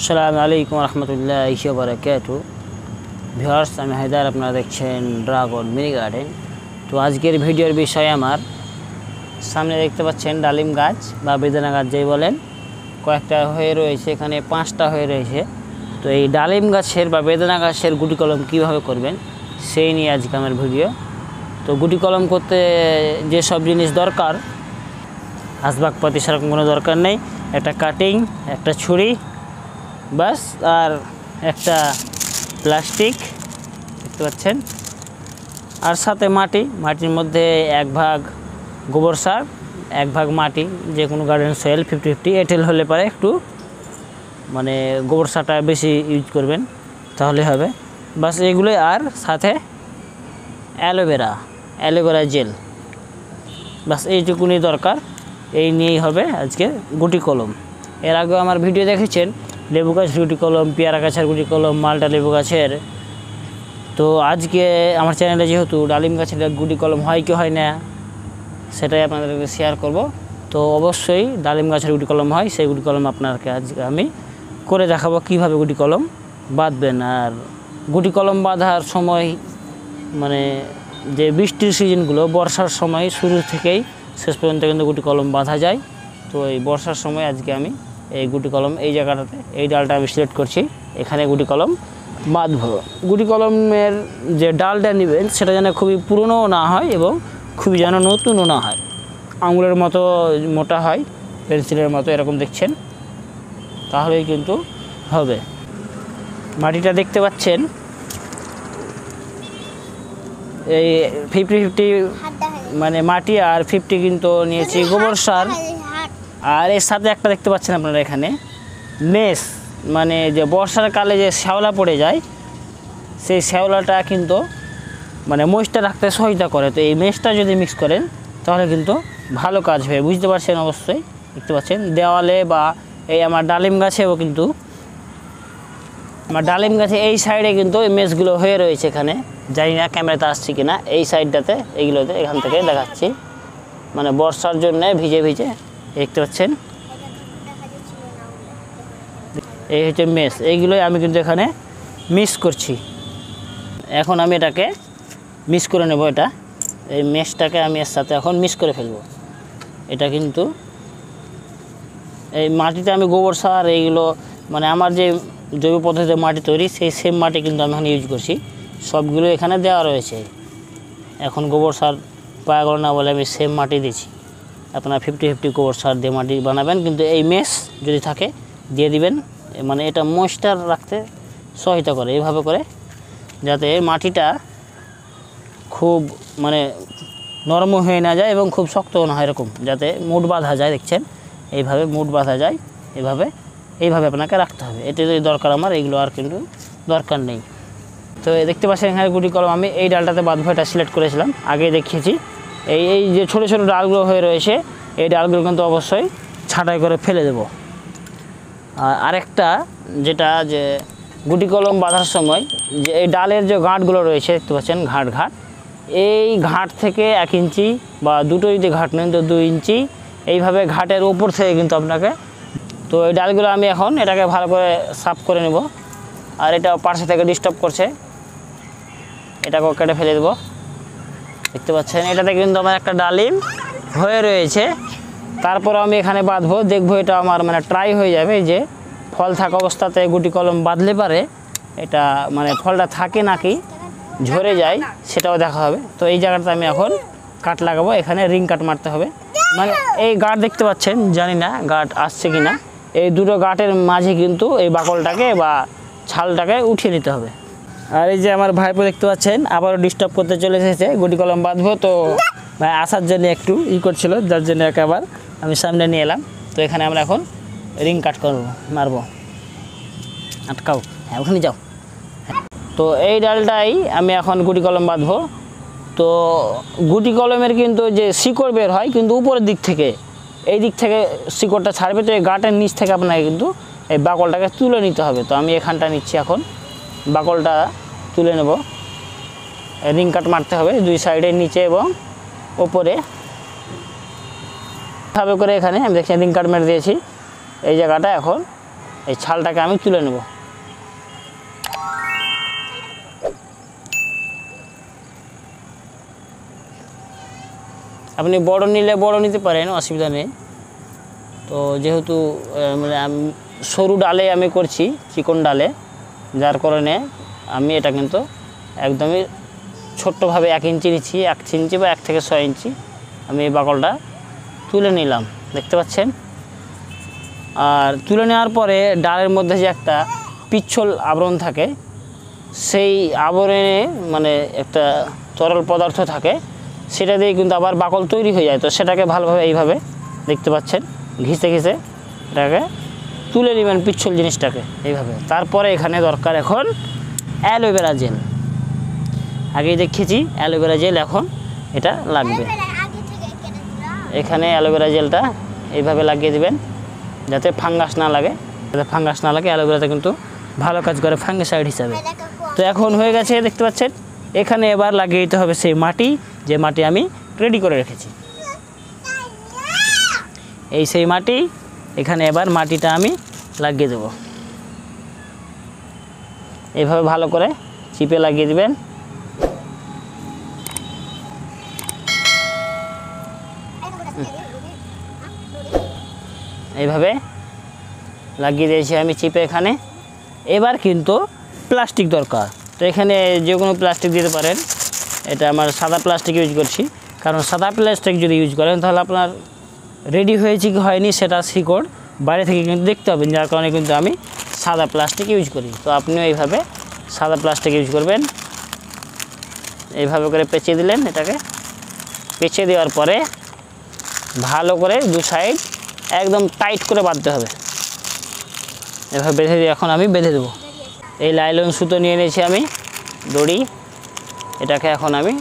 আসসালামু আলাইকুম রহমতুল্লাহি ওয়া বারাকাতুহু। ভিউয়ার্স, আমি হায়দার, আপনারা দেখছেন ড্রাগন মিনি গার্ডেন। তো আজকের ভিডিওর বিষয় আমার সামনে দেখতে পাচ্ছেন ডালিম গাছ বা বেদানা গাছ যেই বলেন, কয়েকটা হয়ে রয়েছে, এখানে 5টা হয়ে রয়েছে। তো এই ডালিম গাছের বা বেদানা গাছের গুটি কলম কীভাবে করবেন সেই নিয়ে আজকে আমার ভিডিও। তো গুটি কলম করতে যেসব জিনিস দরকার, আসবাবপাতি সেরকম কোনো দরকার নেই। একটা কাটিং, একটা ছুরি, বাস, আর একটা প্লাস্টিক দেখতে পাচ্ছেন, আর সাথে মাটির মধ্যে 1 ভাগ গোবর সার, 1 ভাগ মাটি, যে কোনো গার্ডেন সয়েল 50-50। এঁটেল হলে পরে একটু মানে গোবর সারটা বেশি ইউজ করবেন, তাহলে হবে। বাস এগুলোই, আর সাথে অ্যালোভেরা জেল, বাস এইটুকুনি দরকার। এই নিয়েই হবে আজকে গুটি কলম। এর আগেও আমার ভিডিও দেখেছেন লেবু গাছের গুটি কলম, পেয়ারা গাছের গুটি কলম, মালটা লেবু গাছের। তো আজকে আমার চ্যানেলে যেহেতু ডালিম গাছের গুটি কলম হয় কি হয় না সেটাই আপনাদেরকে শেয়ার করব। তো অবশ্যই ডালিম গাছের গুটি কলম হয়, সেই গুটি কলম আপনাকে আজকে আমি করে দেখাবো কীভাবে গুটি কলম বাঁধবেন। আর গুটি কলম বাঁধার সময় মানে যে বৃষ্টির সিজনগুলো, বর্ষার সময় শুরু থেকেই শেষ পর্যন্ত কিন্তু গুটি কলম বাঁধা যায়। তো এই বর্ষার সময় আজকে আমি এই গুটি কলম, এই জায়গাটাতে এই ডালটা আমি সিলেক্ট করছি, এখানে গুটি কলম বাঁধবো। গুটি কলমের যে ডালটা নেবেন সেটা যেন খুবই পুরনো না হয় এবং খুবই যেন নতুনও না হয়, আঙুলের মতো মোটা হয়, পেন্সিলের মতো এরকম দেখছেন, তাহলেই কিন্তু হবে। মাটিটা দেখতে পাচ্ছেন এই 50-50 মানে মাটি, আর 50 কিন্তু নিয়েছি গোবর সার। আর এর সাথে একটা দেখতে পাচ্ছেন আপনারা এখানে মেস, মানে যে বর্ষার কালে যে শ্যাওলা পড়ে যায়, সেই শ্যাওলাটা কিন্তু মানে ময়েশ্চার রাখতে সহায়তা করে। তো এই মেসটা যদি মিক্স করেন তাহলে কিন্তু ভালো কাজ হবে, বুঝতে পারছেন। অবশ্যই দেখতে পাচ্ছেন দেওয়ালে বা এই আমার ডালিম গাছেও কিন্তু, আমার ডালিম গাছে এই সাইডে কিন্তু এই মেসগুলো হয়ে রয়েছে। এখানে জানি না ক্যামেরাতে আসছে কিনা, এই সাইডটাতে এইগুলোতে এখান থেকে দেখাচ্ছি, মানে বর্ষার জন্য ভিজে দেখতে পাচ্ছেন। এই হচ্ছে মেস, এইগুলোই আমি কিন্তু এখানে মিক্স করছি। এখন আমি এটাকে মিক্স করে নেব। এই মেসটাকে আমি এর সাথে এখন মিক্স করে ফেলবো। এটা কিন্তু এই মাটিতে আমি গোবর সার এইগুলো মানে আমার যে জৈব পদ্ধতিতে মাটি তৈরি, সেই সেম মাটি কিন্তু আমি এখন ইউজ করছি, সবগুলো এখানে দেওয়া রয়েছে। এখন গোবর সার পাওয়া গেল না বলে আমি সেম মাটি দিচ্ছি। আপনারা 50-50 গোবর সার দিয়ে মাটি বানাবেন, কিন্তু এই মেস যদি থাকে দিয়ে দিবেন, মানে এটা ময়েশ্চার রাখতে সহায়তা করে এইভাবে করে, যাতে মাটিটা খুব মানে নরম হয়ে না যায় এবং খুব শক্তও না হয়, এরকম যাতে মুঠ বাঁধা যায়। দেখছেন এইভাবে মুঠ বাঁধা যায়, এইভাবে আপনাকে রাখতে হবে। এটাই দরকার আমার, এইগুলো আর কিন্তু দরকার নেই। তো দেখতে পাচ্ছেন এখানে গুটি কলম আমি এই ডালটাতে বাঁধবো, এটা সিলেক্ট করেছিলাম, আগে দেখিয়েছি। এই যে ছোটো ছোটো ডালগুলো হয়ে রয়েছে, এই ডালগুলো কিন্তু অবশ্যই ছাঁটাই করে ফেলে দেব। আর আরেকটা যেটা, যে গুটি কলম বাঁধার সময় যে এই ডালের যে গাঁটগুলো রয়েছে দেখতে পাচ্ছেন, ঘাট, এই ঘাট থেকে 1 ইঞ্চি বা দুটো যদি ঘাট নেন তো 2 ইঞ্চি, এইভাবে ঘাটের উপর থেকে কিন্তু আপনাকে। তো এই ডালগুলো আমি এখন এটাকে ভালো করে সাফ করে নেব। আর এটা পাশে থেকে ডিস্টার্ব করছে, এটাকেও কেটে ফেলে দেবো। দেখতে পাচ্ছেন এটাতে কিন্তু আমার একটা ডালিম হয়ে রয়েছে। তারপর আমি এখানে বাঁধবো, দেখবো এটা আমার মানে ট্রাই হয়ে যাবে, যে ফল থাকা অবস্থাতে গুটি কলম বাঁধলে পারে এটা মানে ফলটা থাকে নাকি ঝরে যায় সেটাও দেখা হবে। তো এই জায়গাটা আমি এখন কাট লাগাবো, এখানে রিং কাট মারতে হবে। মানে এই গাঁট দেখতে পাচ্ছেন, জানি না গাঁট আসছে কিনা, এই দুটো গাঁটের মাঝে কিন্তু এই বাকলটাকে বা ছালটাকে উঠিয়ে নিতে হবে। আর এই যে আমার ভাইপো দেখতে পাচ্ছেন আবারও ডিস্টার্ব করতে চলে এসেছে, গুটি কলম বাঁধবো। তো ভাই আসার জন্য একটু করছিল, যার জন্য আবার আমি সামনে নিয়ে এলাম। তো এখানে আমরা এখন রিং কাট করবো, মারবো। আটকাও, হ্যাঁ ওখানে যাও। তো এই ডালটাই আমি এখন গুটি কলম বাঁধবো। তো গুটি কলমের কিন্তু যে শিকড় বের হয় কিন্তু উপরের দিক থেকে, এই দিক থেকে শিকড়টা ছাড়বে। তো এই গাঁটের নিচ থেকে আপনাকে কিন্তু এই বাকলটাকে তুলে নিতে হবে। তো আমি এখানটা নিচ্ছি, এখন বাকলটা তুলে নেব। রিং কাট মারতে হবে 2 সাইডে, নিচে এবং ওপরে, ভাবে করে। এখানে আমি দেখছি রিং কাট মেরে দিয়েছি, এই জায়গাটা এখন এই ছালটাকে আমি তুলে নেব। আপনি বড় নিলে বড় নিতে পারেন, অসুবিধা নেই। তো যেহেতু মানে সরু ডালে আমি করছি, চিকন ডালে, যার কারণে আমি এটা কিন্তু একদমই ছোট্টভাবে 1 ইঞ্চি নিচ্ছি, 1 ইঞ্চি বা 1 থেকে 6 ইঞ্চি আমি এই বাকলটা তুলে নিলাম, দেখতে পাচ্ছেন। আর তুলে নেওয়ার পরে ডালের মধ্যে যে একটা পিচ্ছল আবরণ থাকে, সেই আবরণে মানে একটা তরল পদার্থ থাকে, সেটা দিয়ে কিন্তু আবার বাকল তৈরি হয়ে যায়। তো সেটাকে ভালোভাবে এইভাবে দেখতে পাচ্ছেন ঘিসে ঘিসে এটাকে তুলে নেবেন, পিচ্ছল জিনিসটাকে এইভাবে। তারপরে এখানে দরকার এখন অ্যালোভেরা জেল। আগেই দেখিয়েছি অ্যালোভেরা জেল, এখন এটা লাগবে। এখানে অ্যালোভেরা জেলটা এইভাবে লাগিয়ে দিবেন যাতে ফাঙ্গাস না লাগে। যাতে ফাঙ্গাস না লাগে, অ্যালোভেরাতে কিন্তু ভালো কাজ করে ফাঙ্গিসাইড হিসাবে। তো এখন হয়ে গেছে, দেখতে পাচ্ছেন। এখানে এবার লাগিয়ে দিতে হবে সেই মাটি, যে মাটি আমি রেডি করে রেখেছি। এই সেই মাটি, এখানে এবার মাটিটা আমি লাগিয়ে দেব। এইভাবে ভালো করে চিপে লাগিয়ে দিবেন। এইভাবে লাগিয়ে দিয়েছি আমি চিপে এখানে। এবার কিন্তু প্লাস্টিক দরকার। তো এখানে যে কোনো প্লাস্টিক দিতে পারেন। এটা আমার সাদা প্লাস্টিক ইউজ করছি, কারণ সাদা প্লাস্টিক যদি ইউজ করেন তাহলে আপনার রেডি হয়েছে কি হয়নি সেটা শিকড় বাইরে থেকে কিন্তু দেখতে হবে, যার কারণে কিন্তু আমি সাদা প্লাস্টিক ইউজ করি। তো আপনিও এইভাবে সাদা প্লাস্টিক ইউজ করবেন। এইভাবে করে পেঁচিয়ে দিলেন, এটাকে পেঁচিয়ে দেওয়ার পরে ভালো করে 2 সাইড একদম টাইট করে বাঁধতে হবে। এভাবে বেঁধে দিয়ে এখন আমি বেঁধে দেবো। এই লাইলন সুতো নিয়ে নিয়েছি আমি, দড়ি। এটাকে এখন আমি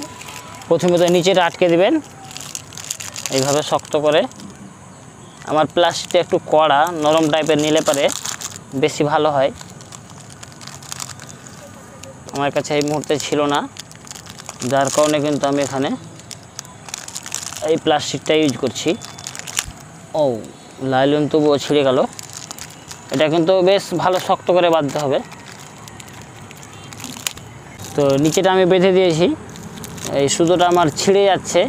প্রথমে তো নিচেটা আটকে দিবেন এইভাবে শক্ত করে। আমার প্লাস্টিকটা একটু কড়া, নরম টাইপের নিলে পারে বেশি ভালো হয়। আমার কাছে এই মুহূর্তে ছিল না, যার কারণে কিন্তু আমি এখানে এই প্লাস্টিকটা ইউজ করছি। ও লাইলন তবুও ছিঁড়ে গেল। এটা কিন্তু বেশ ভালো শক্ত করে বাঁধতে হবে। তো নিচেটা আমি বেঁধে দিয়েছি। এই সুতোটা আমার ছিঁড়ে যাচ্ছে,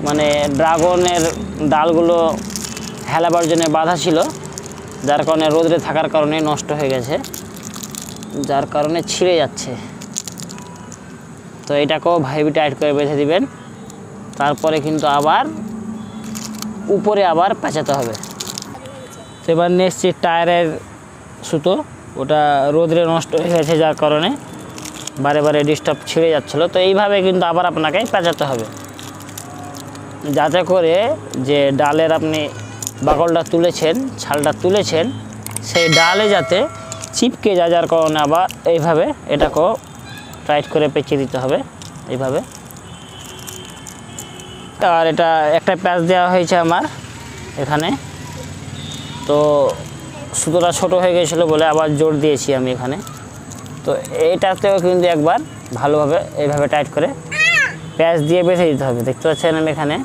মানে ড্রাগনের ডালগুলো হেলাবার জন্য বাঁধা ছিল, যার কারণে রোদে থাকার কারণে নষ্ট হয়ে গেছে, যার কারণে ছিঁড়ে যাচ্ছে। তো এটাকেও ভাইবি টাইট করে বেঁধে দিবেন। তারপরে কিন্তু আবার উপরে আবার পেঁচাতে হবে। তো এবার নিয়ে এসছি টায়ারের সুতো, ওটা রোদে নষ্ট হয়ে গেছে, যার কারণে বারে বারে ডিস্টার্ব ছিঁড়ে যাচ্ছিলো। তো এইভাবে কিন্তু আবার আপনাকে পেঁচাতে হবে, যাতে করে যে ডালের আপনি বাকলটা তুলেছেন, ছালটা তুলেছেন, সেই ডালে যাতে চিপকে যায়, যার কারণে আবার এইভাবে এটাকেও টাইট করে পেঁচিয়ে দিতে হবে এইভাবে। আর এটা একটা প্যাচ দেওয়া হয়েছে আমার এখানে। তো সুতোটা ছোট হয়ে গেছিলো বলে আবার জোর দিয়েছি আমি এখানে। তো এইটাতেও কিন্তু একবার ভালোভাবে এইভাবে টাইট করে প্যাচ দিয়ে বেঁধে দিতে হবে। দেখতে পাচ্ছেন আমি এখানে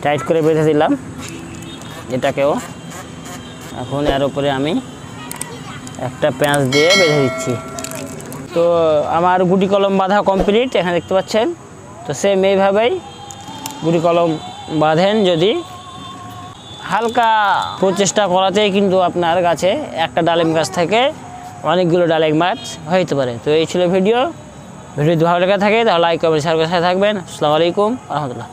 টাইট করে বেঁধে দিলাম এটাকেও। এখন এর উপরে আমি একটা প্যাঁচ দিয়ে বেঁধে দিচ্ছি। তো আমার গুটি কলম বাঁধা কমপ্লিট, এখানে দেখতে পাচ্ছেন। তো সেম এইভাবেই গুটি কলম বাঁধেন। যদি হালকা প্রচেষ্টা করাতেই কিন্তু আপনার গাছে একটা ডালিম গাছ থেকে অনেকগুলো ডালিম গাছ হইতে পারে। তো এই ছিল ভিডিও। যদি ভালো লেগে থাকে তাহলে লাইক কমেন্ট শেয়ার করে সাথে থাকবেন। আসসালামু আলাইকুম রহমতুল্লাহ।